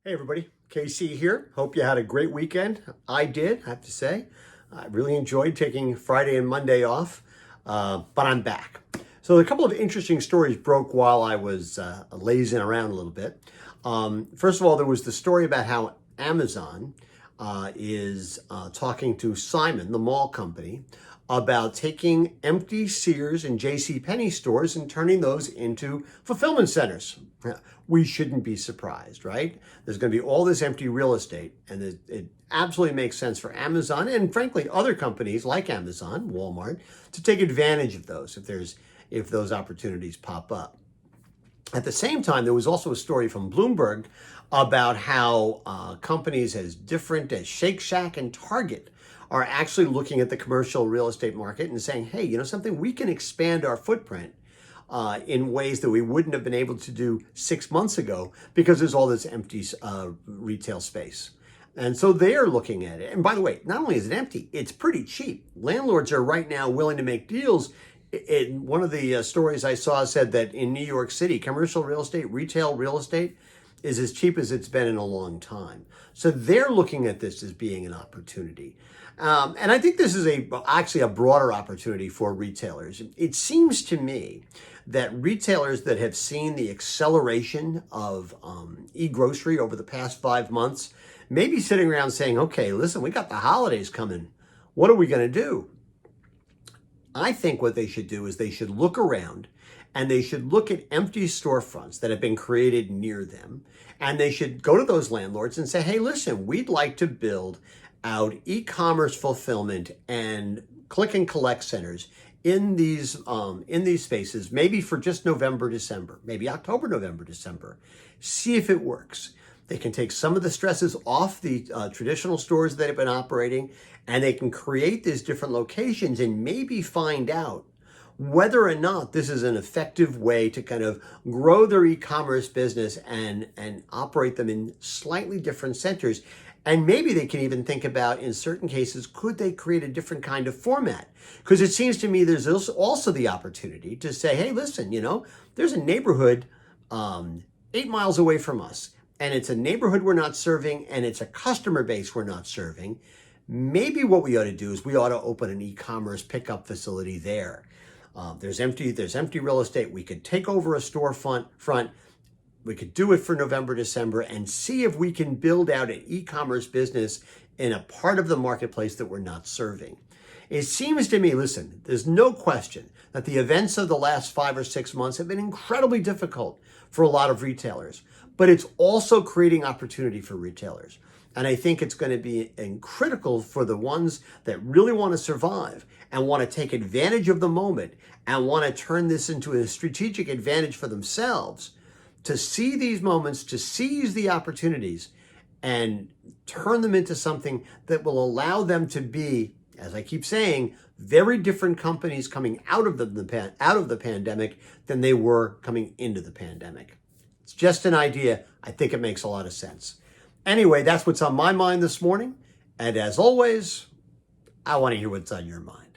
Hey everybody, KC here. Hope you had a great weekend. I did, I have to say. I really enjoyed taking Friday and Monday off, but I'm back. So a couple of interesting stories broke while I was lazing around a little bit. First of all, there was the story about how Amazon is talking to Simon, the mall company, about taking empty Sears and JCPenney stores and turning those into fulfillment centers. We shouldn't be surprised, right? There's going to be all this empty real estate, and it absolutely makes sense for Amazon and frankly other companies like Amazon, Walmart, to take advantage of those if those opportunities pop up. At the same time, there was also a story from Bloomberg about how companies as different as Shake Shack and Target are actually looking at the commercial real estate market and saying, hey, you know something, we can expand our footprint in ways that we wouldn't have been able to do 6 months ago because there's all this empty retail space. And so they're looking at it. And by the way, not only is it empty, it's pretty cheap. Landlords are right now willing to make deals. In one of the stories I saw said that in New York City, commercial real estate, retail real estate is as cheap as it's been in a long time. So they're looking at this as being an opportunity. And I think this is actually a broader opportunity for retailers. It seems to me that retailers that have seen the acceleration of e-grocery over the past 5 months may be sitting around saying, okay, listen, we got the holidays coming. What are we going to do? I think what they should do is they should look around and they should look at empty storefronts that have been created near them. And they should go to those landlords and say, hey, listen, we'd like to build out e-commerce fulfillment and click and collect centers in these spaces, maybe for just November, December, maybe October, November, December. See if it works. They can take some of the stresses off the traditional stores that have been operating, and they can create these different locations and maybe find out whether or not this is an effective way to kind of grow their e-commerce business and operate them in slightly different centers. And maybe they can even think about, in certain cases, could they create a different kind of format? Because it seems to me there's also the opportunity to say, hey, listen, you know, there's a neighborhood 8 miles away from us, and it's a neighborhood we're not serving, and it's a customer base we're not serving. Maybe what we ought to do is we ought to open an e-commerce pickup facility there. There's empty real estate. We could take over a storefront. We could do it for November, December, and see if we can build out an e-commerce business in a part of the marketplace that we're not serving. It seems to me, listen, there's no question that the events of the last 5 or 6 months have been incredibly difficult for a lot of retailers, but it's also creating opportunity for retailers. And I think it's going to be critical for the ones that really want to survive and want to take advantage of the moment and want to turn this into a strategic advantage for themselves, to see these moments, to seize the opportunities and turn them into something that will allow them to be, as I keep saying, very different companies coming out of the pandemic than they were coming into the pandemic. It's just an idea. I think it makes a lot of sense. Anyway, that's what's on my mind this morning. And as always, I want to hear what's on your mind.